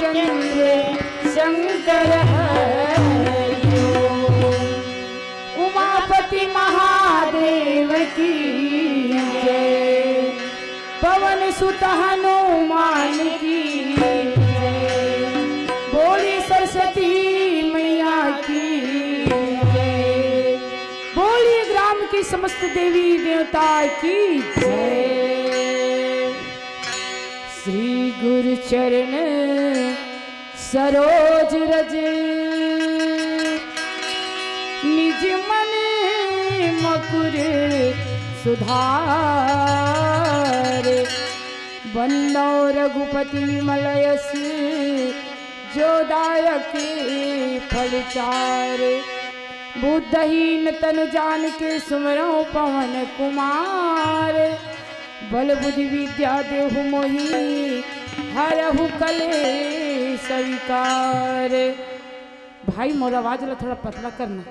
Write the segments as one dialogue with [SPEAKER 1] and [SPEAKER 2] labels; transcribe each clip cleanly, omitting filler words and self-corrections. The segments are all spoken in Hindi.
[SPEAKER 1] चंद्र शंकर हरिओ। उमापति महादेव की जय, पवन सुत हनुमान की जय, बोली सरस्वती मैया की जय, बोली ग्राम की समस्त देवी देवता की जय। श्री गुरु चरण सरोज रज, निज मन मकुर सुधार, बंदो रघुपति मलयस जो दायक फल चार, बुद्धहीन तनु जान के सुमरो पवन कुमार, बल बुद्धि विद्या देहु मोहि हरहु कलेश विकार। भाई मोर आवाज ला थोड़ा पतला करना।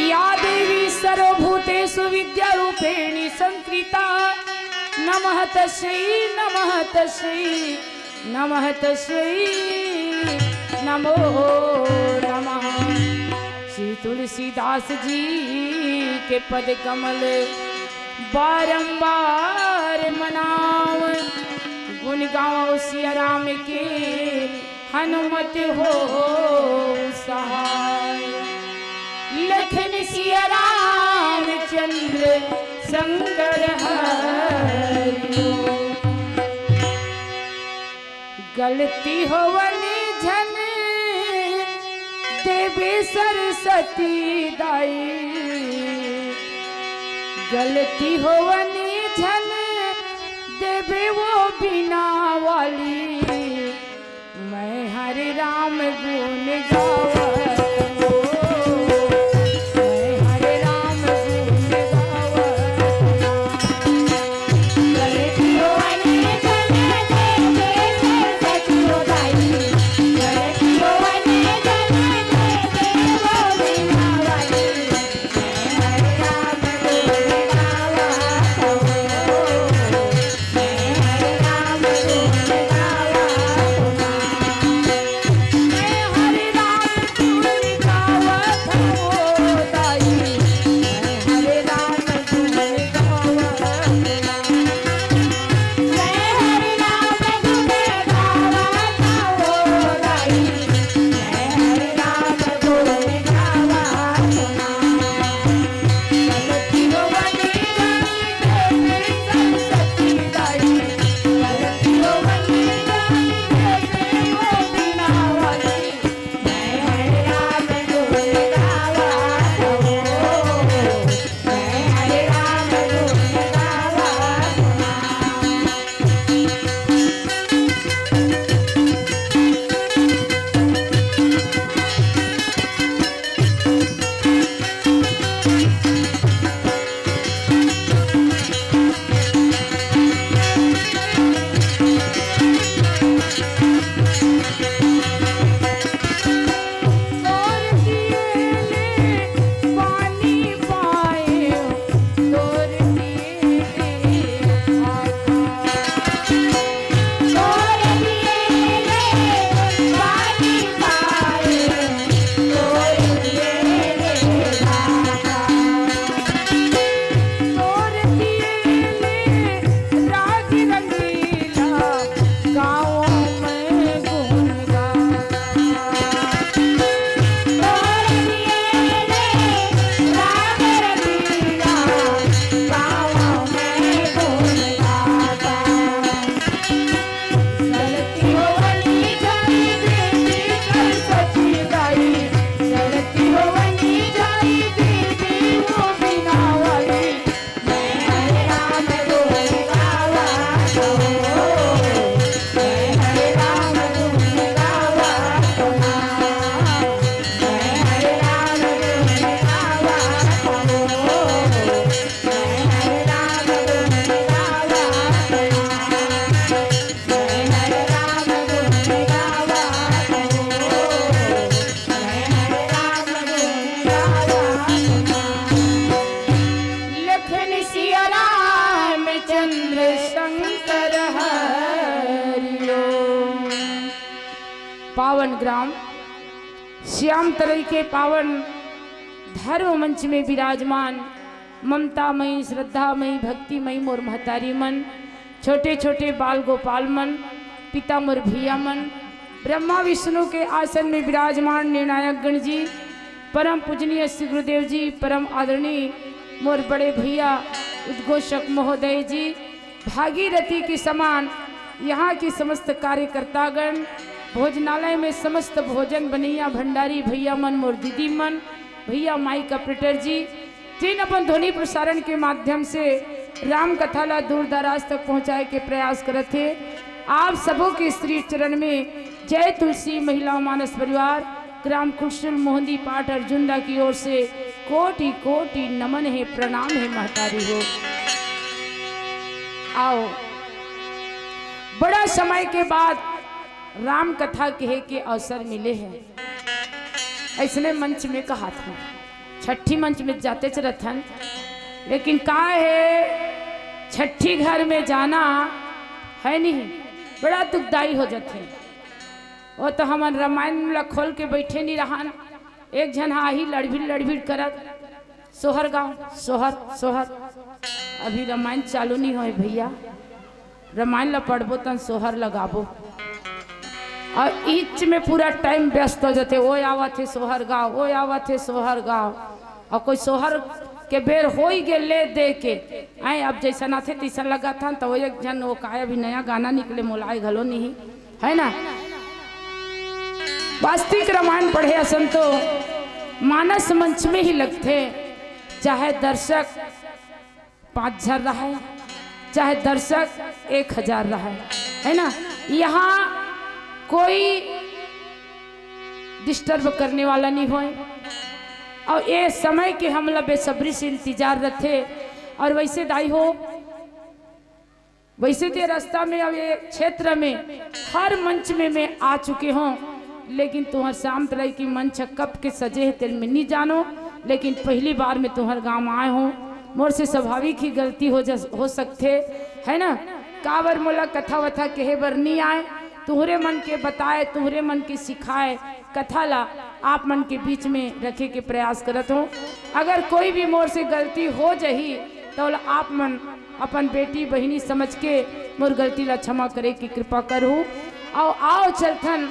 [SPEAKER 1] या देवी सर्वभूतेषु विद्यारूपेणी संकृता, नमः तस्यै नमः तस्यै नमः तस्यै नमो नमः। श्री तुलसीदास जी के पद कमल बारंबार मनाव, गुण गाओ सिया राम के हनुमत हो सहाय। लखन सिया राम चंद्र शंकर हरिओ। गलती होवनी झन देवी सरस्वती दाई, गलती होवनी झन देवी वो बिना वाली, मैं हरे राम गुण गावा, मैं हरे राम गुण गावा। गलती होवनी झन देवी सरस्वती दाई, गलती होवनी झन देवी वो बिना वाली, मैं हरे राम गुण गावा, मैं हरे राम गुण गावा। मैं हरे राम पावन ग्राम श्याम तरई के पावन धर्म मंच में विराजमान ममतामयी, श्रद्धामयी, भक्तिमयी मोर महतारी मन, छोटे छोटे बाल गोपाल मन, पिता मोर भैया मन, ब्रह्मा विष्णु के आसन में विराजमान निर्णायक गण जी, परम पूजनीय श्री गुरुदेव जी, परम आदरणीय मोर बड़े भैया उद्घोषक महोदय जी, भागीरथी के समान यहाँ की समस्त कार्यकर्तागण, भोजनालय में समस्त भोजन बनैया भंडारी भैया मन, मोर दीदी मन, भैया माइक ऑपरेटर जी, जिन अपन ध्वनि प्रसारण के माध्यम से राम कथा ला दूर दराज तक पहुँचाए के प्रयास करते थे। आप सबों के श्री चरण में जय तुलसी महिला मानस परिवार ग्राम कुशल मोहंदी पाठ अर्जुनदा की ओर से कोटि कोटि नमन है, प्रणाम है महतारी हो। आओ, बड़ा समय के बाद राम कथा कहे के अवसर मिले हैं। ऐसने मंच में कहा था, छठी मंच में जाते चरथन, लेकिन का है छठी घर में जाना है नहीं, बड़ा दुखदाई हो जाते। वो तो हम रामायण ला खोल के बैठे नहीं रहा ना, एक जन ही लड़भिड़ करत सोहर गाँव सोहर सोहर। अभी रामायण चालू नहीं हो भैया, रामायण ला पढ़बो तन सोहर लगाबो, और ईच में पूरा टाइम व्यस्त हो जाते। वो आवत है सोहर गाँव, वो आवत है सोहर गाँव, और कोई सोहर के बेर हो ही गे ले दे के आए। अब जैसा ना थे तीसरा लगा था तो वो एक जन वो का अभी नया गाना निकले मोलाए घलो नहीं है ना। वास्तविक रामायण पढ़े असन तो मानस मंच में ही लगते, चाहे दर्शक 5,000 रहा है, चाहे दर्शक 1,000 रहा है ना। यहाँ कोई डिस्टर्ब करने वाला नहीं होए, और ये समय के हम लोग बेसब्री से इंतजार रखे। और वैसे दाई हो, वैसे तो रास्ता में अब ये क्षेत्र में हर मंच में मैं आ चुके हूँ, लेकिन तुम्हार शाम तरह की मंच कब के सजे है तेल में नहीं जानो, लेकिन पहली बार मैं तुम्हार गांव आए हूँ। मोर से स्वाभाविक ही गलती हो सकते है ना। काबर मोला कथा वथा कहे बर नहीं आए, तुहरे मन के बताए, तुहरे मन के सिखाए कथा ला आप मन के बीच में रखे के प्रयास करत हो। अगर कोई भी मोर से गलती हो जही तो आप मन अपन बेटी बहिनी समझ के मोर गलती ला क्षमा करे की कृपा करूँ। और आओ चलथन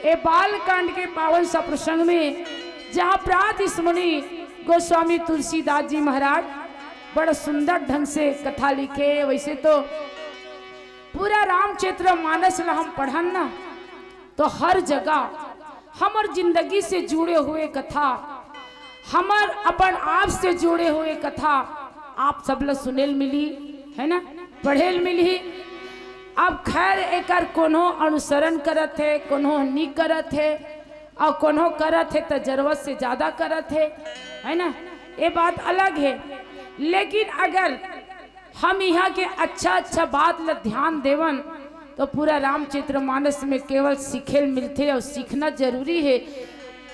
[SPEAKER 1] ए बाल कांड के पावन सा प्रसंग में, जहाँ प्रात स्मृति गोस्वामी तुलसीदास जी महाराज बड़ा सुंदर ढंग से कथा लिखे। वैसे तो पूरा रामचरित्र मानस ला हम पढ़न ना तो हर जगह हमार जिंदगी से जुड़े हुए कथा, हमार अपन आप से जुड़े हुए कथा आप सब ला सुनेल मिली है ना, पढ़ेल मिली। अब खैर एकर कोनो अनुसरण करत है, कोनो नहीं करत है, और कोनो करत है तो जरूरत से ज्यादा करत है ना, ये बात अलग है। लेकिन अगर हम यहाँ के अच्छा बात ला ध्यान देवन तो पूरा रामचरित्र मानस में केवल सीखेल मिलते, और सीखना जरूरी है।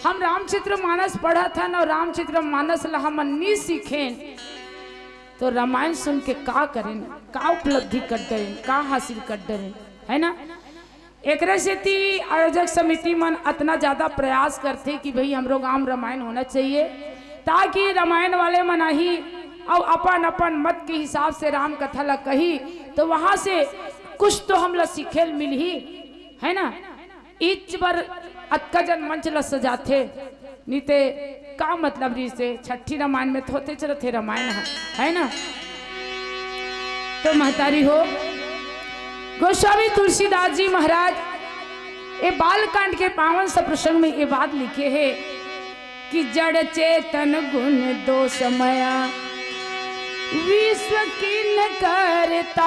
[SPEAKER 1] हम रामचरित्र मानस पढ़ा था और रामचरित्र मानस ला हम नहीं सीखें तो रामायण सुन के का करें, का उपलब्धि कर डरें, का हासिल कर डरें, है ना। एक से आयोजक समिति मन इतना ज्यादा प्रयास करते कि भाई हमरो गांव रामायण होना चाहिए, ताकि रामायण वाले मन ही और अपन अपन मत के हिसाब से राम कथा ला कही तो वहां से कुछ तो हम ला सीखेल मिल ही है ना। इच बार अक्का जन मंच ला सजाते नीते का मतलब री से छठी रामायण में तो होते चलते रामायण है ना। तो महतारी हो गोस्वामी तुलसीदास जी महाराज ये बालकांड के पावन सा प्रसंग में ये बात लिखे है कि जड़ चेतन गुण दो समया विश्व किन करतार,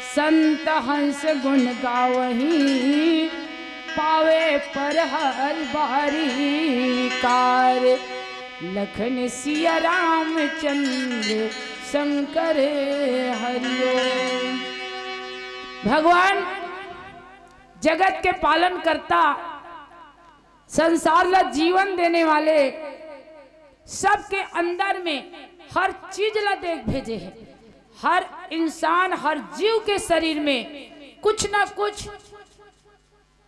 [SPEAKER 1] संत हंस गुण गावही पावे पर हर बारी कार, लखन सिया रामचंद्र शंकर हरिओम। भगवान जगत के पालन करता, संसार ला जीवन देने वाले, सबके अंदर में हर चीज ला देख भेजे है। हर इंसान हर जीव के शरीर में कुछ ना कुछ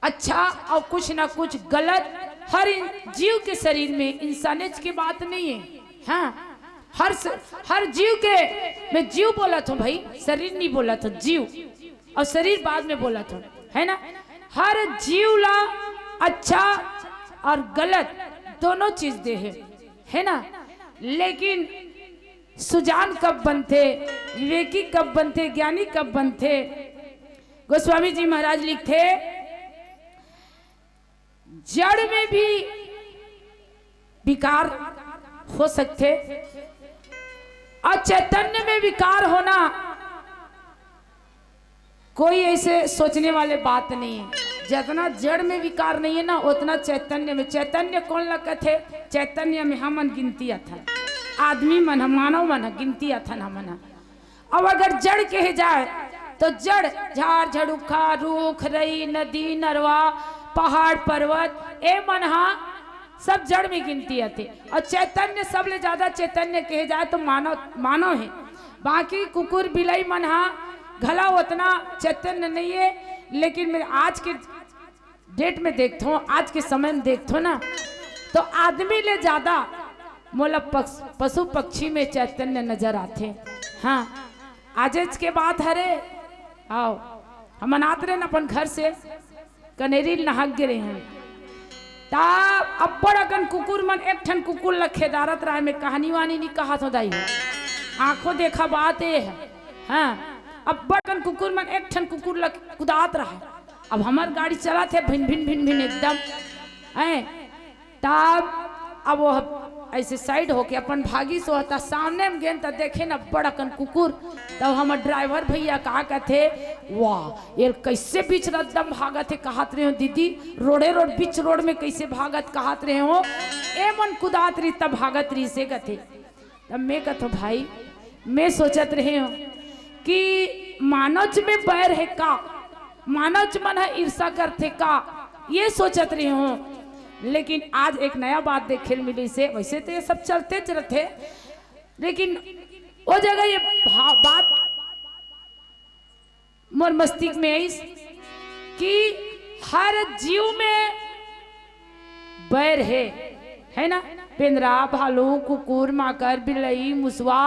[SPEAKER 1] अच्छा और कुछ ना कुछ गलत हर जीव के शरीर में, इंसानियत की बात नहीं है। हाँ, हर जीव के, मैं जीव बोला था भाई, शरीर नहीं बोला था, जीव और शरीर बाद में बोला था, है ना। हर जीव ला अच्छा और गलत दोनों चीज दे है ना। लेकिन सुजान कब बनते, विवेकी कब बनते, ज्ञानी कब बनते? गोस्वामी जी महाराज लिखते, जड़ में भी विकार हो सकते और चैतन्य में विकार होना कोई ऐसे सोचने वाले बात नहीं है। जितना जड़ में विकार नहीं है ना, उतना चैतन्य में। चैतन्य कौन लगा थे? चैतन्य में हमन गिनती था, आदमी मन, मानव मन गिनती था ना मना। अब अगर जड़ कहे जाए तो जड़ झाड़ झड़ुखा, रूख रई, नदी नरवा, पहाड़ पर्वत, ए मनहा सब जड़ में गिनती आते। और चैतन्य सबले ज्यादा चैतन्य कहे जाए तो मानव है। बाकी कुकुर बिलाई मनहा घला उतना चैतन्य नहीं है। लेकिन मैं आज के डेट में देखता हूँ, आज के समय में देखता हूँ ना, तो आदमी ले ज्यादा मोला पशु पक्षी में चैतन्य नजर आते। हाँ, आज के बात हरे आओ हम अनाथ रहे अपन घर से कनेरी नहक गिरे हैं, तब अब्बड़ अगन कुकुर मन, एक ठन कुकुर लखेदारत रहा में, कहानी वानी नहीं कहा तो दाई, आंखों देखा बात ये है। हाँ, अब्बड़ अगन कुकुर मन, एक ठन कुकुर कुदात रहा। अब हमार गाड़ी चला थे भिन भिन भिन भिन एकदम, तब अब वो ऐसे साइड होके अपन भागी सो होता, सामने में गेन तो देखे ना बड़ा कन कुकुर। तब हमारे ड्राइवर भैया कहा कहते, वाह ये कैसे बीच रद्दम भागत है, कहत रहे हो दीदी, रोडे रोड बीच रोड में कैसे भागत कहत रहे हो, ए मन कुदात रही तब भागत रही से कहते। तब मैं कहते भाई, मैं सोचत रहे हो कि मानव में बैर है का, मानव मन है ईर्षा करते का, ये सोचत रहे हो। लेकिन आज एक नया बात देखे मिली से, वैसे तो ये सब चलते रहते, लेकिन वो जगह ये बात मोर मस्तिष्क में आई कि हर जीव में बैर है ना। पिंजरा, भालू, कुकुर, माकर, बिलई, मुसवा,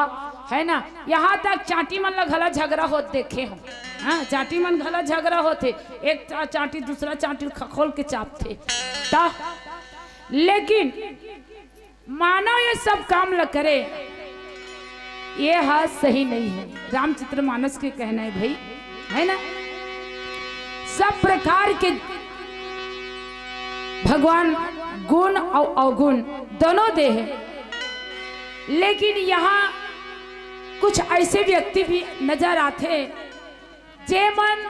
[SPEAKER 1] है ना। यहाँ तक चाटी मन ला घला झगड़ा होते देखे हम। हाँ, चाटी मन घला झगड़ा होते, एक चाटी दूसरा चाटी खखोल के चापते। लेकिन मानव ये सब काम ल करे, ये हाथ सही नहीं है। रामचरित्र मानस के कहना है भाई, है ना। सब प्रकार के भगवान गुण और अवगुण दोनों दे है। लेकिन यहाँ कुछ ऐसे व्यक्ति भी नजर आते जे मन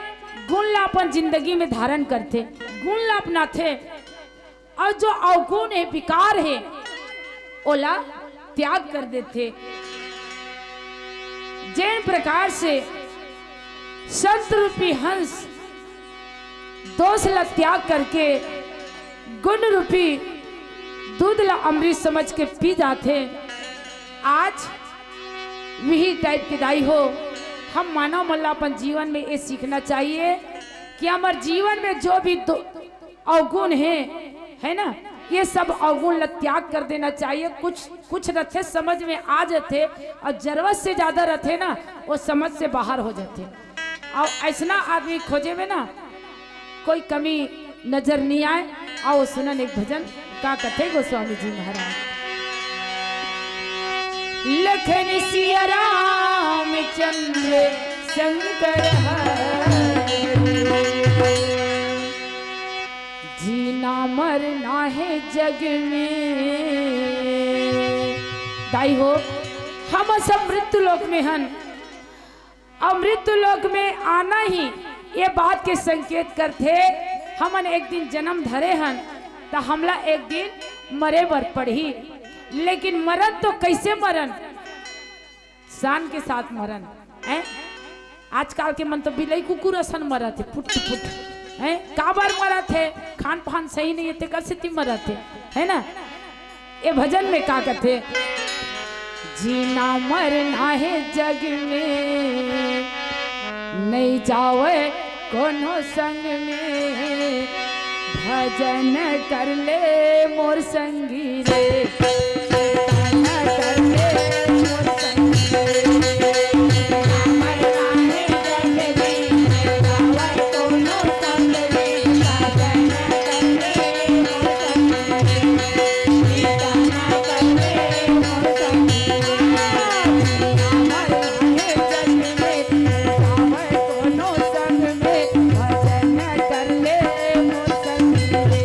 [SPEAKER 1] गुण ला अपन जिंदगी में धारण करते, गुण ला अपनाते, और जो अवगुण है, विकार है, ओला त्याग कर देते। जिन प्रकार से संत रूपी हंस दोष ला त्याग करके गुण रूपी दूध ला अमृत समझ के पी जाते, आज वही टाइप की दाई हो। हम मानव मल्ला अपन जीवन में ये सीखना चाहिए कि हमारे जीवन में जो भी अवगुण है ना, ये सब अवगुण ला त्याग कर देना चाहिए। कुछ रथे समझ में आ जाते, और जरूरत से ज्यादा रथे ना वो समझ से बाहर हो जाते। और ऐसा आदमी खोजे में ना कोई कमी नजर नहीं आए। आओ सुनन एक भजन का कथे गोस्वामी जी महाराज। लखन सिया रामचंद्र शंकर जीना मरना है जग में। दाई हो, हम सब मृत्यु लोक में हन, और मृत्यु लोक में आना ही ये बात के संकेत करते, हमन एक दिन जन्म धरे हन तो हमला एक दिन मरे बर पड़ी। लेकिन मरण तो कैसे मरण, शान के साथ मरण है। आजकल के मन तो बिलई कुकुर असन मरा थे, फुट फुट है, काबर मरा थे, खान पान सही नहीं है, कैसे मरा थे, है ना। ये भजन में का कहते, जीना मरना है जग में, नहीं जावे कोनो संग में भजन कर ले मोर संगी रे कीर्तन कर ले मोर संगी रे हमर राहे जग में गावै कोनो संग में भजन कर ले मोर संगी रे कीर्तन कर ले मोर संगी रे हमर राहे जग में गावै कोनो संग में भजन कर ले मोर संगी रे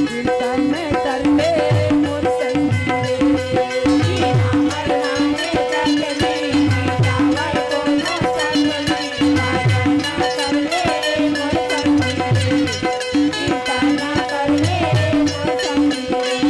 [SPEAKER 1] कीर्तन कर ले मोर संगी रे हमर राहे जग में गावै कोनो संग में भजन कर ले मोर संगी रे कीर्तन कर ले मोर संगी रे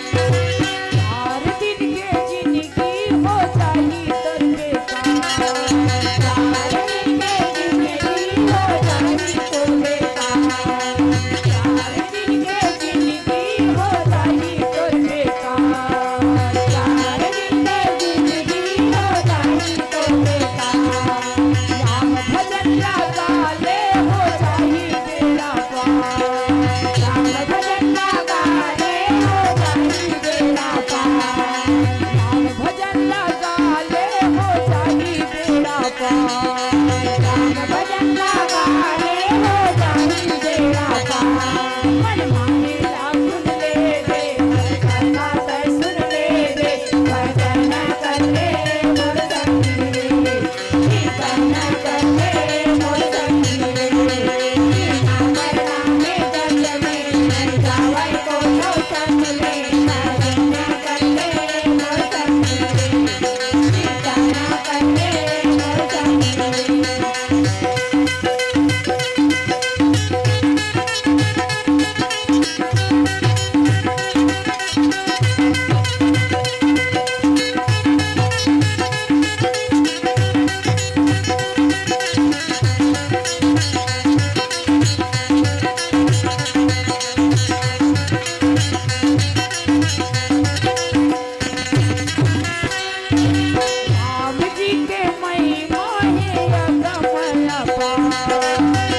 [SPEAKER 1] चार दिन के जिंदगी हो जाई तोर बेकार चार दिन के जिंदगी हो जाई तोर बेकार चार दिन के जिंदगी हो जाई तोर बेकार चार दिन के जिंदगी हो जाई तोर बेकार राम भजन लगा ले हो जाई बेड़ा पार राम भजन लगा ले हो जाई बेड़ा पार राम भजन लगा ले हो जाई बेड़ा पार राम भजन लगा ले हो जाई बेड़ा पार मन माने ला सुन ले रे हर बात सुन ले रे भजन कर ले मोर संगी रे कीर्तन कर ले मोर संगी रे हमर राहे जग में गावै कोनो संग में भजन कर ले मोर संगी रे कीर्तन कर ले मोर संगी रे राम जी के महिमा है अगमय अपार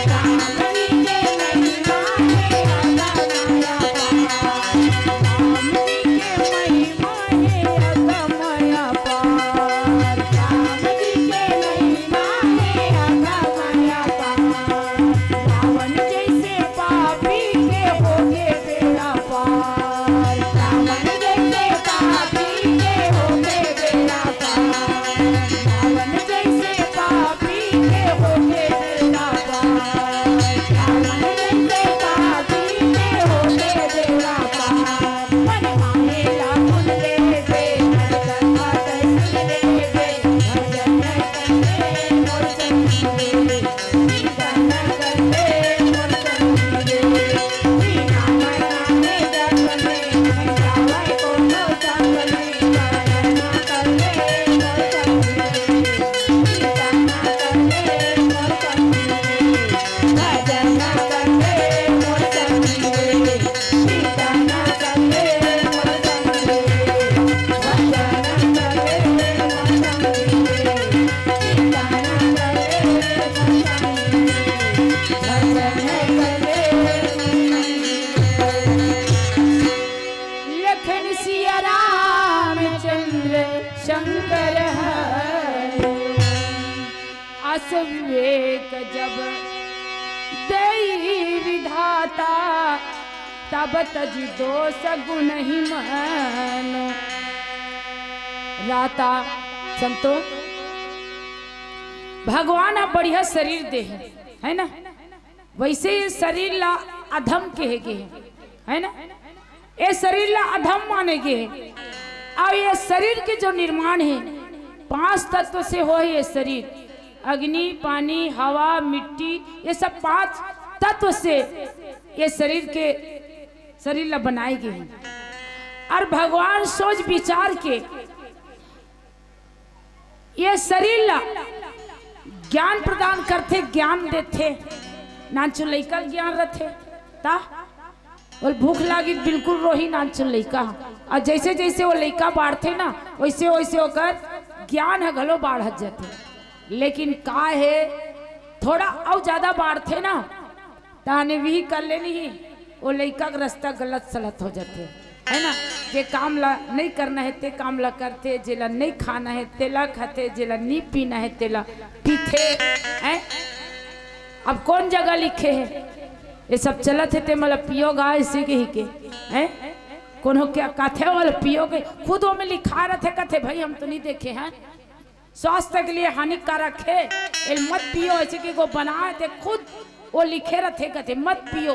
[SPEAKER 1] राम जी के महिमा है अगमय अपार राम जी के महिमा है अगमय अपार राम जी के महिमा है अगमय अपार रावण जैसे पापी के होगे बेड़ा पार रावण जैसे पापी के होगे बेड़ा पार रावण जैसे पापी के होगे बेड़ा पार रावण जैसे पापी के होगे बेड़ा पार मन माने ला सुन ले रे हर बात सुन ले रे भजन कर ले मोर संगी रे कीर्तन कर ले मोर संगी रे हमर राहे जग में गावै कोनो संग में भजन कर ले मोर संगी रे कीर्तन कर ले मोर संगी रे भजन कर ले मोर संगी रे कीर्तन कर ले मोर संगी रे भजन कर ले मोर संगी रे कीर्तन कर ले मोर संगी रे भजन कर ले लखन सिया रामचंद्र शंकर हरि अस विवेक जब दई विधाता तब तज दोष गुण ही मानो राता संतो भगवान आप बढ़िया शरीर दे है ना वैसे ये शरीर ला अधम के है ना ये शरीर ला अधम माने के और ये शरीर के जो निर्माण है 5 तत्व से हो ये शरीर, अग्नि, पानी, हवा, मिट्टी, ये सब 5 तत्व से ये शरीर ला बनाए गए हैं। और भगवान सोच विचार के ये शरीर ला ज्ञान प्रदान करते, ज्ञान देते, नाचो लइका ज्ञान रथे ता और भूख लागी बिल्कुल रोही नाचो लइका, और जैसे जैसे वो लइका बाढ़ते ना वैसे वैसे होकर ज्ञान है घलो बाढ़त जाते। लेकिन का है थोड़ा और ज्यादा बाढ़ते ना ताने भी कर लेनी ही वो लइका का रास्ता गलत सलत हो जाते है ना। जे काम ला नहीं करना है ते काम ला करते, जेला नहीं खाना है तेला खाते, जेला नहीं पीना है तेला पीते हैं। अब कौन जगह लिखे है ये सब चलत है ते मतलब पियो गा इसी के ही के हैं कौन हो क्या काथे वाले पियो के खुद वो में लिखा रहे कथे भाई हम तो नहीं देखे हैं स्वास्थ्य के लिए हानिकारक है मत पियो, ऐसे के को बनाए थे खुद वो लिखे रहे कथे मत पियो,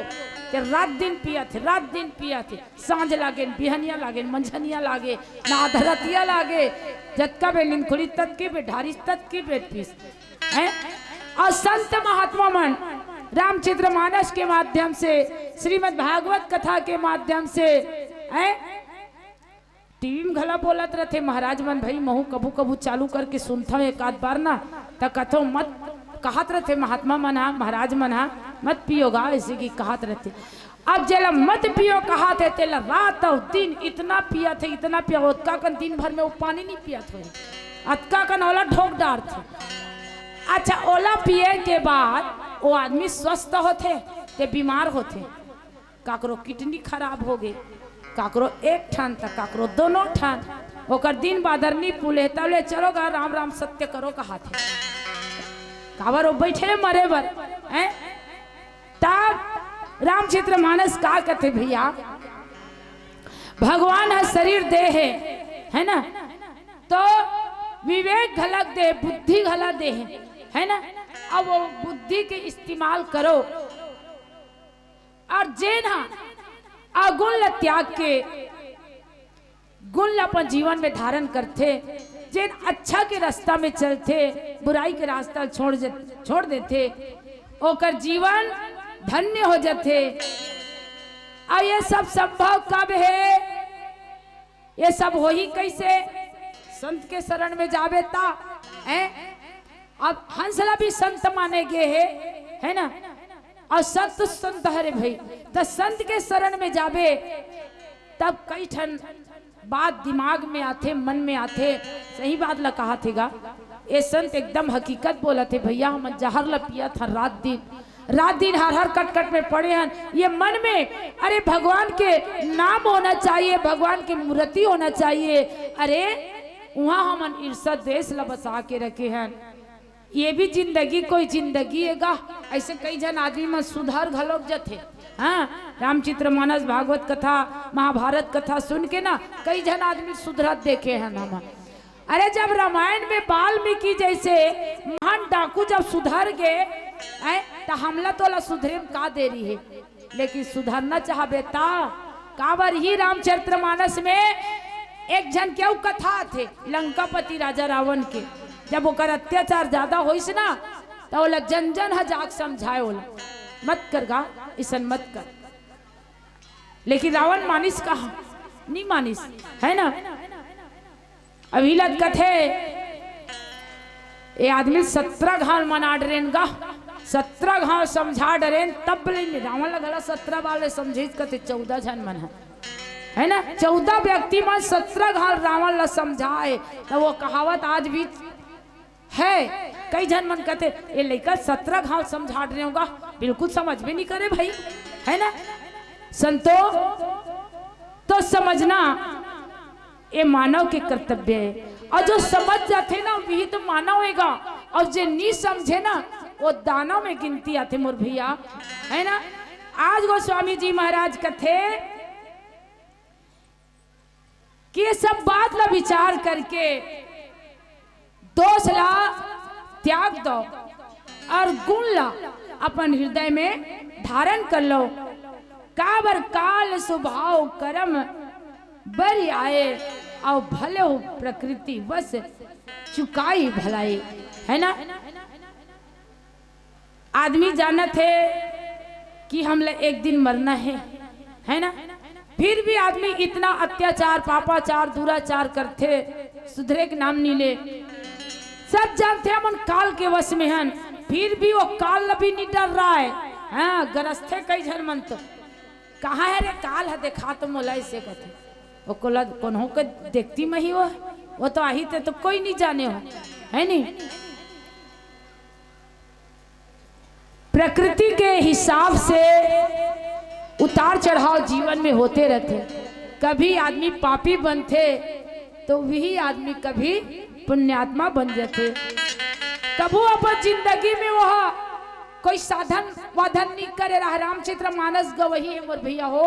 [SPEAKER 1] ते रात दिन पिया थे, रात दिन पिया थे, सांझ लागे बिहनिया लागे मंझनिया लागे ना धरतिया लागे जतका बे निंदखुरी तत की बे ढारिस तत की बे पीस हैं। और संत महात्मा मन रामचरितमानस के माध्यम से, श्रीमद् भागवत कथा के माध्यम से टीवी में घला बोलत रहते महाराज मन भाई महू कभू कभू चालू करके सुनता हूँ एक आध बार ना तो कथो मत कहत रहते महात्मा मना महाराज मना मत पियोगा ऐसे की कहत रहते। अब जेला मत पियो कहा थे तेला रात और दिन इतना पिया थे इतना पिया, उतका कन दिन भर में वो पानी नहीं पिया थे, अतका कन ओला ढोक डार थे। अच्छा ओला पिए के बाद वो आदमी स्वस्थ होते ते बीमार होते, काकरो किडनी खराब हो गए, काकरो एक ठान तक काकरो दोनों ठान, ओकर दिन बादर नहीं पुले तबले चलोगा राम राम सत्य करो कहा थे काबर वो बैठे मरे बर हैं। तब रामचरितमानस का कहते भैया भगवान है शरीर दे है ना, तो विवेक घलक दे बुद्धि घला दे है ना। अब वो बुद्धि के इस्तेमाल करो और जेना अगुण त्याग के गुण अपन जीवन में धारण करते, जेन अच्छा के रास्ता में चलते बुराई के रास्ता छोड़ देते ओकर जीवन धन्य हो जाते। और ये सब संभव कब है, ये सब हो ही कैसे, संत के शरण में जावे ता है। अब हंसला भी संत माने गए है ना, और संत संत हरे भाई तो संत के शरण में जावे तब कई ठन बात दिमाग में आते मन में आते। सही बात ला कहा थेगा ये संत एकदम हकीकत बोला थे भैया हम जहर ला पिया था रात दिन हर कट में पड़े हैं ये मन में, अरे भगवान के नाम होना चाहिए, भगवान की मूर्ति होना चाहिए, अरे वहाँ हम ईर्षा द्वेष ला बसा के रखे हैं। ये भी जिंदगी कोई जिंदगी हैगा, ऐसे कई जन आदमी में सुधार घलोक जाते। हाँ रामचरितमानस भागवत कथा महाभारत कथा सुन के ना कई जन आदमी सुधरत देखे हैं हम। अरे जब रामायण में वाल्मीकि जैसे महान डाकू जब सुधर गए तो हमला तोला सुधरे में का देरी है, लेकिन सुधरना चाह बेटा काबर ही रामचरितमानस में एक जन क्यों कथा थे लंकापति राजा रावण के, जब ओकर अत्याचार ज्यादा होइस ना तो ओला जन जन हजाक समझाए ओला मत कर गा ऐसा मत कर, लेकिन रावण मानिस कहा नहीं मानिस है ना। अभिलत कथे ये आदमी 17 घाव मना डरेन गा 17 घाव समझा डरेन तब ले रावण लगला 17 वाले समझे कथे 14 जन मन है ना, 14 व्यक्ति मन 17 घाव रावण ला समझाए तो वो कहावत आज भी है। कई जन मन कहते ये लेकर 17 घाव समझा रहे होगा, बिल्कुल समझ में नहीं करे भाई है ना। संतो तो समझना ये मानव के कर्तव्य है, और जो समझ जाते ना वही तो मानव होगा, और जो नहीं समझे ना वो दानव में गिनती आते मोर भैया है ना। आज गोस्वामी जी महाराज कथे कि ये सब बात ला विचार करके दोष ला त्याग दो और गुण ला अपन हृदय में धारण कर लो। काबर काल स्वभाव कर्म बर आए और भले हो प्रकृति बस चुकाई भलाई, है ना। आदमी जानत है कि हमले एक दिन मरना है ना, फिर भी आदमी इतना अत्याचार पापाचार दुराचार करते, सुधरे के नाम नहीं ले। सब जानते हैं मन काल के वश में हन, फिर भी वो काल अभी नहीं डर रहा है। हाँ गरस्थे कई झन मन तो कहाँ है रे काल है देखा तो मोला से कहते वो कोला कौन के देखती में ही वो तो आही थे तो कोई नहीं जाने हो, है नहीं। प्रकृति के हिसाब से उतार चढ़ाव जीवन में होते रहते। कभी आदमी पापी बनते तो वही आदमी कभी पुण्यात्मा बन जाते। कभू अपन जिंदगी में वह कोई साधन वाधन नहीं करे रहा। रामचरित्र मानस गवही है मोर भैया हो,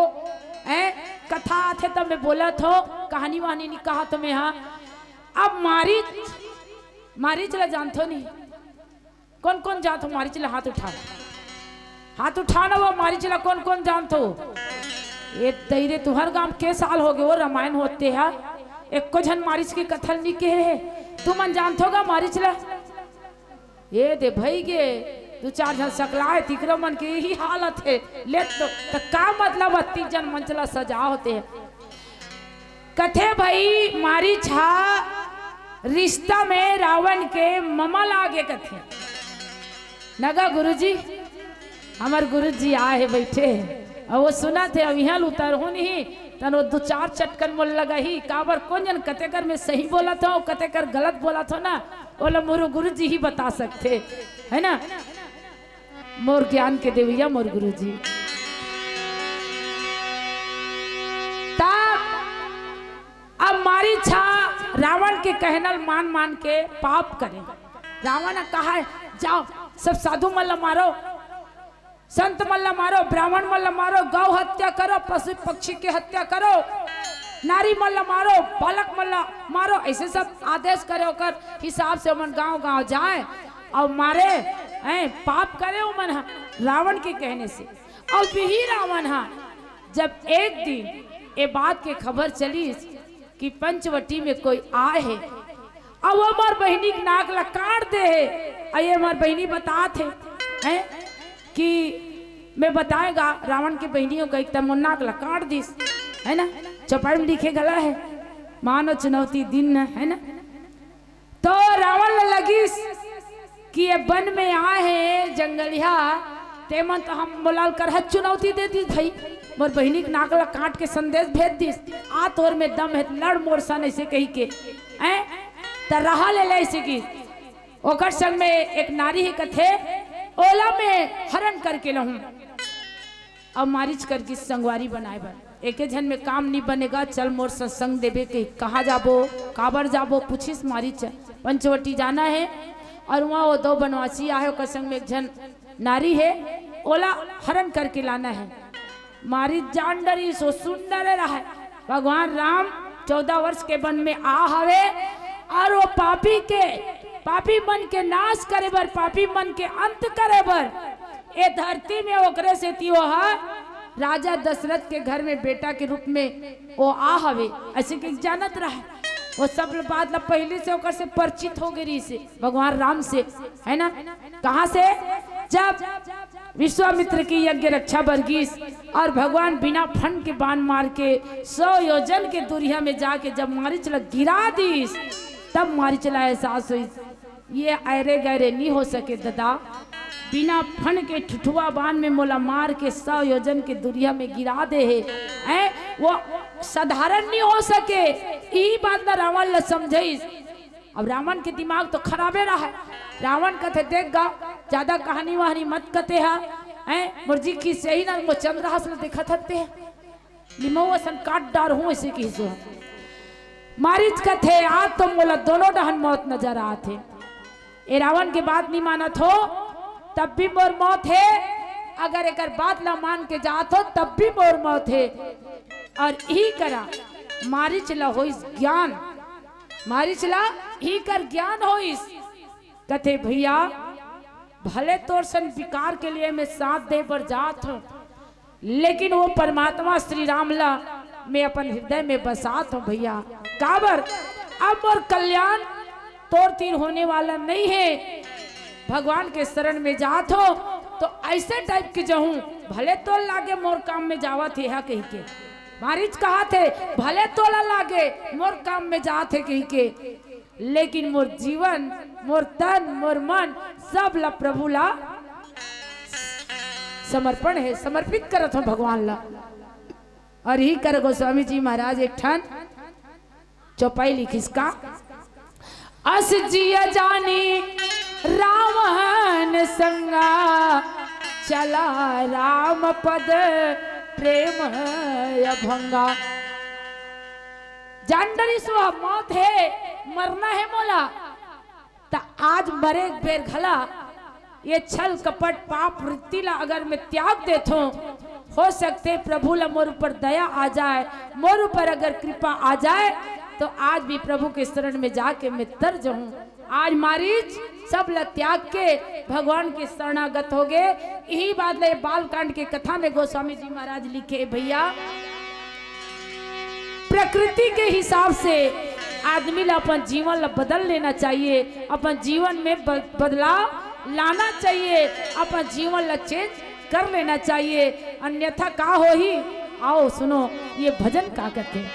[SPEAKER 1] कथा आथे तो मैं बोला थो, कहानी वानी नहीं कहा तो मैं। हाँ अब मारी चला जानते हो नहीं, कौन कौन जानते हो मारी चला? हाथ उठाना वो मारी चला कौन कौन जानते हो? ये तेरे तुम्हारे गांव के साल हो गए वो रामायण होते हैं, एक को झन मारिच की कथल नहीं के है, तुम जानते होगा मारी चला। ये दे भाई गे दो चार जन सकलाए तिकरो मन के यही हालत है ले तो का मतलब 30 जन मंचला सजा होते हैं। कथे भाई मारी छा रिश्ता में रावण के ममा लागे कथे नगा गुरुजी, हमार गुरुजी आए बैठे और वो सुना थे अब यहाँ उतर हो नहीं तन वो 2-4 चटकन मोल लगा ही काबर कौन जन कतेकर में सही बोला था और कतेकर गलत बोला था ना, बोला मोर गुरुजी ही बता सकते है ना, मोर ज्ञान के देविया मोर गुरुजी। तब अब मारी छा रावण के कहनल मान मान के पाप करे। रावण ने कहा है जाओ सब साधु मल्ला मारो, संत मल्ला मारो, ब्राह्मण मल्ला मारो, गौ हत्या करो, पशु पक्षी की हत्या करो, नारी मल्ला मारो, बालक मल्ला मारो, ऐसे सब आदेश करे होकर हिसाब से मन गांव गांव जाए और मारे पाप करे मन रावण के कहने से। और वही रावण जब एक दिन ये बात के खबर चली कि पंचवटी में कोई आए है और वो हमार बहनी की नाक ला काट दे है, और ये हमार बहनी बताते हैं कि मैं बताएगा रावण की बहनियों का एक नाक ला काट दिस, है ना, चौपाई में लिखे गला है मानो चुनौती दिन है ना। तो रावण लगी कि ये वन में आए हैं जंगलिया तेमन तो हम बोलाल कर चुनौती दे दी भाई मोर बहनी के नाकला काट के संदेश भेज दिस, आ तोर में दम है लड़ मोर सन ऐसे कही के रहा ले ऐसे की ओकर संग में एक नारी ही कथे ओला में हरण करके लहूं अब मारिच कर की संगवारी बनाए बन एक झन में काम नहीं बनेगा, चल मोर सत्संग देवे के कहा जाबो काबर जाबो पूछिस मारिच पंचवटी जाना है और वहाँ वो 2 बनवासी आए ओकर संग में एक झन नारी है ओला हरण करके लाना है। मारी जान डरी सो सुंदर रहा भगवान राम 14 वर्ष के वन में आ हवे और वो पापी मन के नाश करे बर पापी मन के अंत करे बर ए धरती में ओकरे से तियो राजा दशरथ के घर में बेटा के रूप में वो आ हवे ऐसे कि जानत रहा वो सब बात ला पहले से ओकर से परिचित हो गई से भगवान राम से, है ना। कहाँ से? जब विश्वामित्र की यज्ञ रक्षा बरगीस और भगवान बिना फन के बाण मार के 100 योजन के दूरिया में जाके जब मारी चला गिरा दीस तब मारी चला एहसास हुई ये अरे गहरे नहीं हो सके दादा, बिना फन के ठुठुआ बाण में मोला मार के 100 योजन के दूरिया में गिरा दे है वो साधारण नहीं हो सके। यही बात ना रावण ल समझाइस। अब रावण के दिमाग तो खराबे रहा है। रावण कथे देख गा ज्यादा कहानी वहानी मत कते है मुर्जी की सही ना वो चंद्रहास में देखा थते लिमो सन काट डार हूँ ऐसे की सो मारिच कथे आज तो मोला दोनों डहन मौत नजर आते। ए रावण की बात नहीं मानत हो तब भी मोर मौत है, अगर एक बात ना मान के जात हो तब भी मोर मौत है। और यही करा मारिच ला होइस ज्ञान, मारिच ला ही कर ज्ञान होइस। कथे भैया भले तोर सन विकार के लिए मैं साथ दे पर जात हूँ लेकिन वो परमात्मा श्री राम ला मैं अपन हृदय में बसात हूँ भैया काबर अब मोर कल्याण तोड़ तीर होने वाला नहीं है। भगवान के शरण में जात हो तो ऐसे टाइप के जहूं भले तो लागे मोर काम में जावा थे हा कही के। मारीच कहा थे भले तोला लागे मोर काम में जात है कही के, लेकिन मोर जीवन मोर तन मोर मन सब ला प्रभु ला समर्पण है, समर्पित करत हो भगवान ला। और ही कर गोस्वामी जी महाराज एक ठन चौपाई लिखिस का, अस जिया जानी रावण संगा चला राम पद प्रेम अभंगा। जान डरी सो मौत है, मरना है मोला ता आज मरे बेर घला। ये छल कपट पाप वृत्ति ला अगर मैं त्याग देता हूँ, हो सकते प्रभु ला मोर ऊपर दया आ जाए, मोर ऊपर अगर कृपा आ जाए तो आज भी प्रभु के शरण में जाके मैं तर जाऊं। आज मारीच सब ला त्याग के भगवान के शरणागत हो गए। यही बात ले बालकांड के कथा में गोस्वामी जी महाराज लिखे, भैया प्रकृति के हिसाब से आदमी ला अपन जीवन ला बदल लेना चाहिए, अपन जीवन में बदलाव लाना चाहिए, अपन जीवन ला चेंज कर लेना चाहिए, अन्यथा का हो ही। आओ सुनो ये भजन का कहते हैं,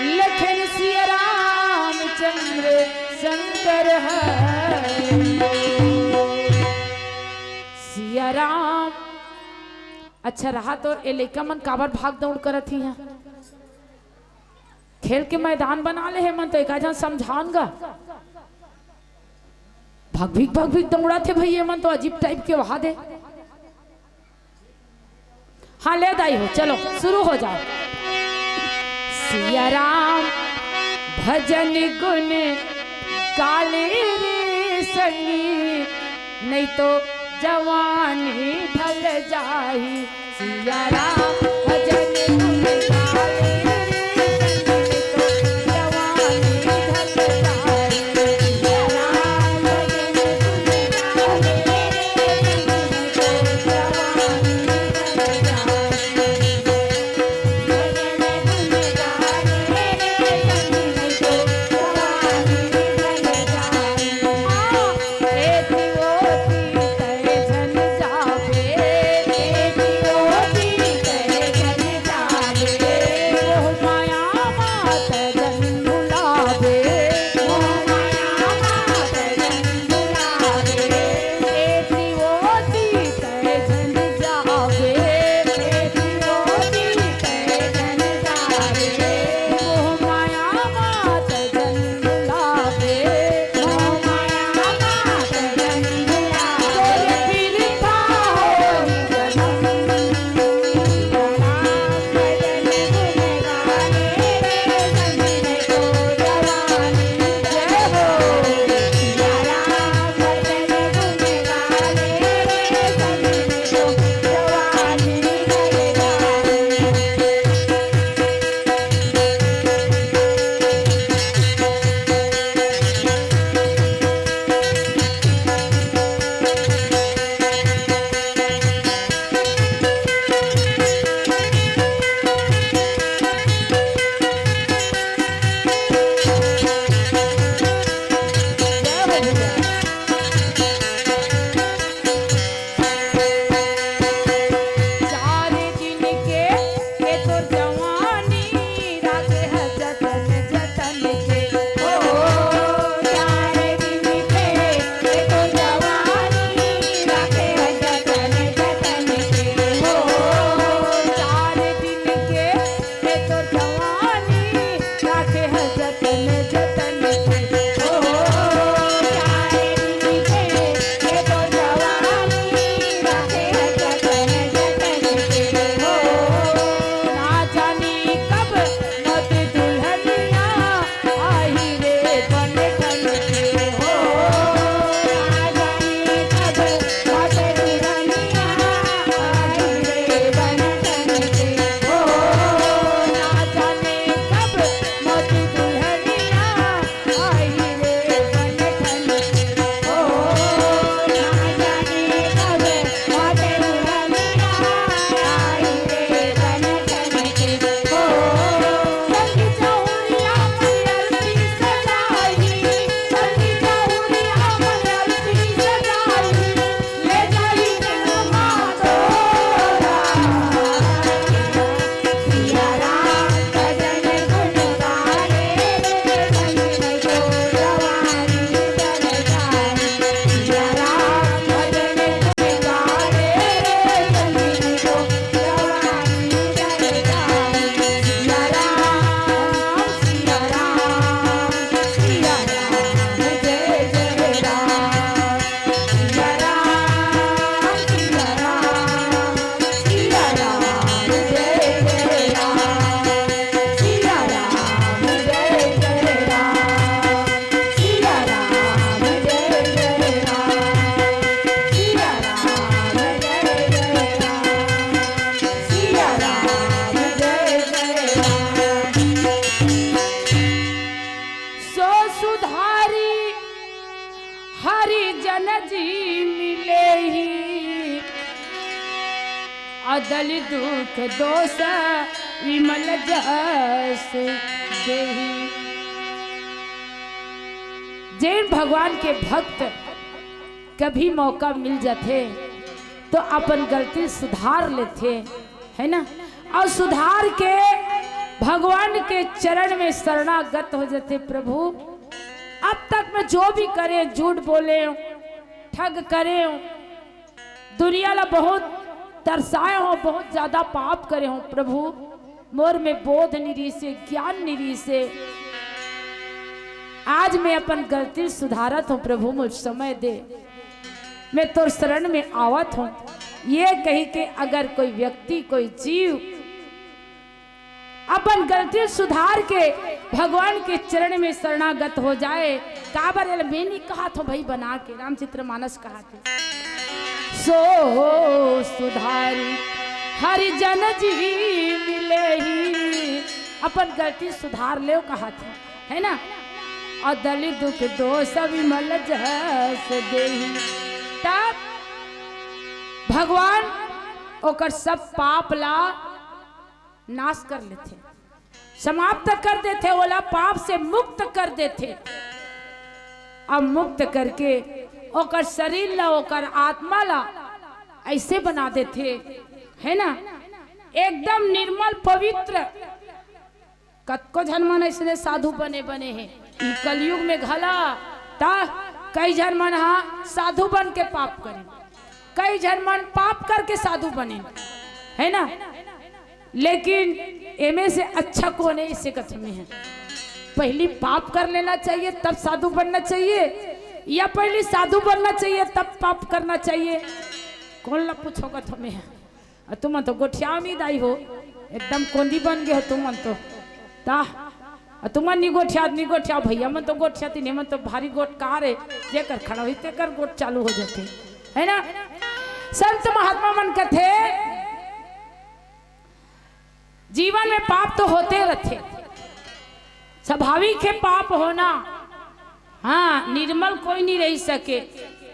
[SPEAKER 1] लखन सिया रामचंद्र शंकर है सिया राम। अच्छा रहा तो ये लड़का मन काबर भाग दौड़ करत ही, खेल के मैदान बना ले है मन तो एक जन समझाऊंगा। भाग भीग दौड़ा थे भैया मन तो अजीब टाइप के वहा दे। हाँ ले दाई हो, चलो शुरू हो जाओ। सिया राम भजन गुण काले रे संगी, नहीं तो जवानी ढल जाही। सिया राम भजन गुण काले रे संगी, नहीं तो जवानी ढल जाही। सिया राम भजन गुण काले रे संगी, नहीं तो जवानी ढल जाही।
[SPEAKER 2] Thank you.
[SPEAKER 1] सुधारी हरि जन जी मिले ही, अदल दुख दोष विमल जस देही। जैन भगवान के भक्त कभी मौका मिल जाते तो अपन गलती सुधार लेते, है ना, और सुधार के भगवान के चरण में शरणागत हो जाते। प्रभु अब तक मैं जो भी करे, झूठ बोले, ठग करे, दुनिया ला बहुत तरसाए हो, बहुत ज्यादा पाप करे हो, प्रभु मोर में बोध निरी से, ज्ञान निरी से आज मैं अपन गलती सुधारत हूँ। प्रभु मुझ समय दे, मैं तो शरण में आवत हूँ। ये कही के अगर कोई व्यक्ति, कोई जीव अपन गलती सुधार के भगवान के चरण में शरणागत हो जाए, काबर मैंने कहा था भाई बना के रामचरितमानस कहा थे, सो सुधारी हरि जन जी मिले ही, अपन गलती सुधार ले कहा था, है ना, और दलित दुख दोष विमल जस देही। तब भगवान ओकर सब पाप ला नाश कर लेते, समाप्त कर देते, ओला पाप से मुक्त कर देते। अब मुक्त करके ओकर शरीर ला, ओकर आत्मा ला ऐसे बना देते, है ना, एकदम निर्मल पवित्र। कतको झनमन ऐसे साधु बने हैं कलयुग में घला, ता कई झनमन हाँ साधु बन के पाप करे, कई झनमन पाप करके साधु बने, है ना, लेकिन एमे से अच्छा कौन है इससे कथ में है। पहली पाप कर लेना चाहिए तब साधु बनना चाहिए, या पहले साधु बनना चाहिए तब पाप करना चाहिए? कौन ला पूछोगा तुम्हें है? तुम तो गोठिया नहीं दाई हो, एकदम कोंदी बन गए हो तुम तो, ता तुम नहीं गोठिया भैया मन तो गोठिया तीन मन तो भारी गोट कार है, जेकर खड़ा हुई तेकर गोट चालू हो जाते, है ना। संत महात्मा मन कथे जीवन में पाप तो होते रहते, स्वाभाविक है पाप होना, हाँ निर्मल कोई नहीं रह सके।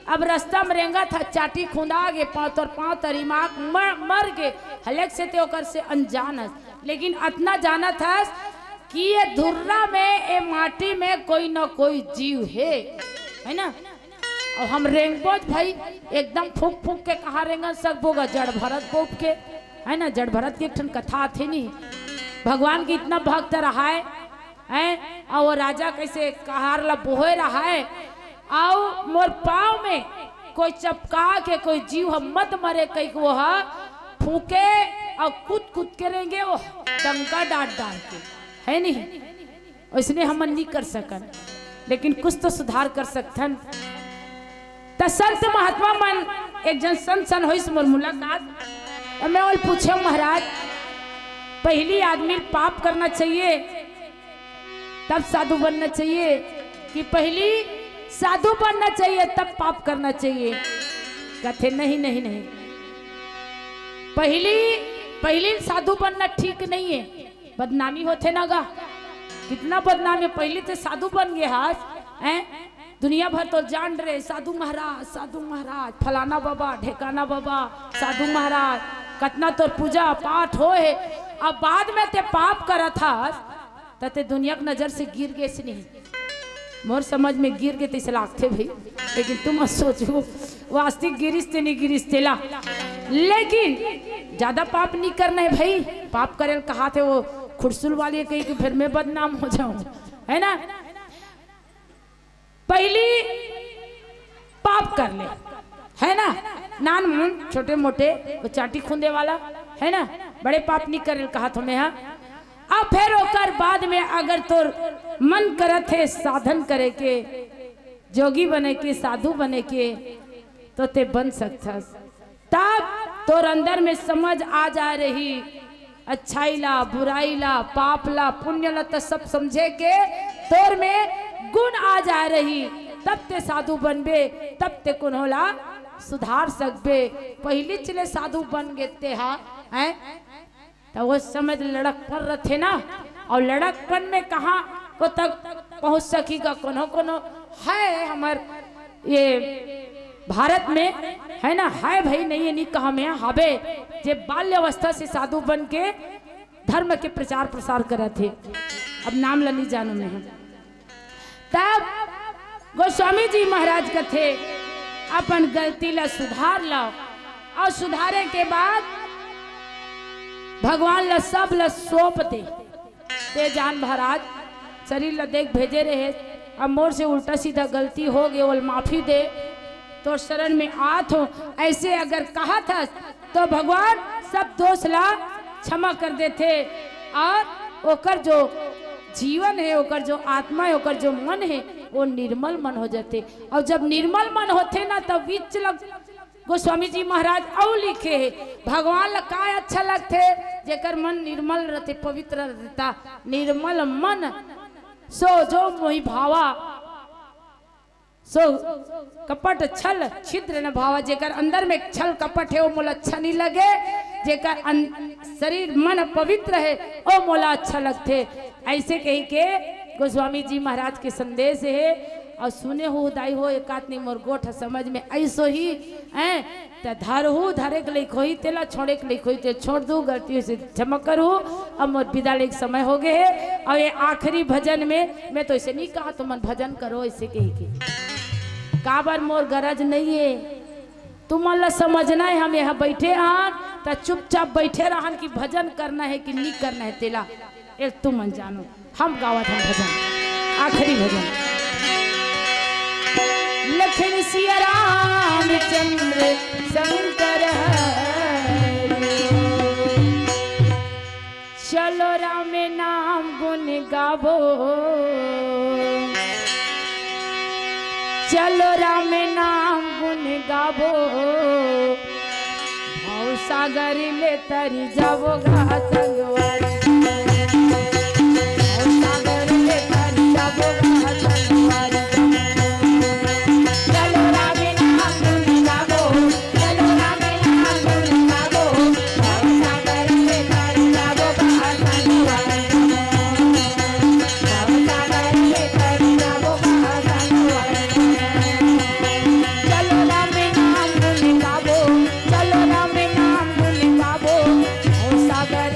[SPEAKER 1] अब रास्ता में रेंगा था, चाटी खुंदा गे, पाँव तरीमाक मर गे, हलेक से ते ओकर से अनजान है, लेकिन इतना जाना था कि ये धुर्रा में, ये माटी में कोई ना कोई जीव है ना। और हम रेंगबोज भाई एकदम फूक फूक के कहा रेंगा सकबोगा, जड़ भरत बोप के, है ना, जड़ भरत की एक ठन कथा थी नहीं, भगवान की इतना भक्त रहा है, और वो राजा कैसे कहार ला बोहे रहा है, और मोर पाँव में कोई चपका के कोई जीव मत मरे, कहीं वो फूके और कूद के रहेंगे, वो डंका डांट के, है नहीं, इसने हम नहीं कर सकन, लेकिन कुछ तो सुधार कर सकथन। तो संत महात्मा मन एक जन संत होइस मोर मुलाकात, मैं वो पूछे महाराज पहली आदमी पाप करना चाहिए तब साधु बनना चाहिए, कि पहली साधु बनना चाहिए तब पाप करना चाहिए? कहते नहीं, पहली साधु बनना ठीक नहीं है, बदनामी होते ना गा, कितना बदनामी, पहले तो साधु बन गए हाथ हैं, दुनिया भर तो जान रहे साधु महाराज फलाना बाबा ढेकाना बाबा साधु महाराज, कितना तो पूजा पाठ हो है, अब बाद में ते पाप करा था तते दुनिया की नजर से गिर गए, नहीं मोर समझ में गिर गए तो लागते भाई, लेकिन तुम सोचो वास्तविक गिरिश ते नहीं गिरिश तेला, लेकिन ज्यादा पाप नहीं करना है भाई। पाप करे कहा थे वो खुरसुल वाली कही कि फिर मैं बदनाम हो जाऊं, है ना, पहली पाप कर ले, है ना, नान मुन छोटे मोटे वो चाटी खुंदे वाला, है ना, बड़े पाप नहीं करे कहा तुम्हें, हाँ। अब फिर ओकर बाद में अगर तोर मन करत है साधन करे के, जोगी बने के, साधु बने के, तो ते बन सकता, तब तोर अंदर में समझ आ जा रही, अच्छाई ला, बुराई ला, पाप ला, पुण्य ला, तो सब समझे के तोर में गुण आ जा रही, तब ते साधु बनबे, तब ते कुन होला सुधार सकबे। पहली चले साधु बन गए ते हैं, तो वो समझ लड़कपन रहे ना, और लड़कपन में कहा को तक पहुंच सकेगा। कोनो कोनो है हमार ये भारत में है ना, है भाई, नहीं है नहीं कहा मैं हवे जे बाल्य अवस्था से साधु बन के धर्म के प्रचार प्रसार करा थे। अब नाम ला नहीं जानू मैं। तब गोस्वामी जी महाराज का थे अपन गलती ला सुधार लाओ, और सुधारे के बाद भगवान ला सब ला सौंप दे। ते जान महाराज शरीर ला देख भेजे रहे, अब मोर से उल्टा सीधा गलती हो गई, वो माफी दे तो शरण में आत हो। ऐसे अगर कहा था तो भगवान सब दोष ला क्षमा कर देते, और ओकर जो जीवन है, ओकर जो आत्मा है, ओकर जो मन है, वो निर्मल मन हो जाते। और जब निर्मल मन होते ना तब बीच लग गोस्वामी जी महाराज और लिखे है भगवान ला का अच्छा लगते जेकर मन निर्मल रहते, पवित्र रहता। निर्मल मन सो जो मोहि भावा, सो कपट छल छिद्र न भावा। जेकर अंदर में छल कपट है वो मोला अच्छा नहीं लगे, जेकर शरीर मन पवित्र है वो मोला अच्छा लगते। ऐसे कही के गोस्वामी जी महाराज के संदेश है। और सुने हो दाई हो एक आदमी मोर गोठ समझ में ऐसो ही हैं त धरहु धरे के लिए खोई तेला छोड़े के लिए खोई ते छोड़ दू, गलती से क्षमा करू। अब मोर विदा ले समय हो गए है। और ये आखिरी भजन में मैं तो ऐसे नहीं कहा तो मन भजन करो, ऐसे कही के काबर मोर गरज नहीं है, तुम ला समझना है। हम यहाँ बैठे हैं तो चुपचाप बैठे रहन कि भजन करना है कि नहीं करना है, तेला एक तुम मन जानो। हम गावत हम भजन, आखिरी भजन। लखन सिया रामचंद्र शंकर हरि, चलो राम नाम गुण गावो, चलो राम नाम गुण गावो, भाव सागर ले तरी जावो गा संगवारी, भाव सागर ले तरी जावो गा संगवारी। चलो राम नाम गुण गावो, चलो राम नाम गुण गावो, भाव सागर ले तरी जावो गा संगवारी, भाव सागर ले तरी जावो गा संगवारी। चलो राम नाम गुण गावो, चलो राम नाम गुण गावो, भाव सागर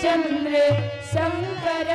[SPEAKER 1] चंद्र शंकर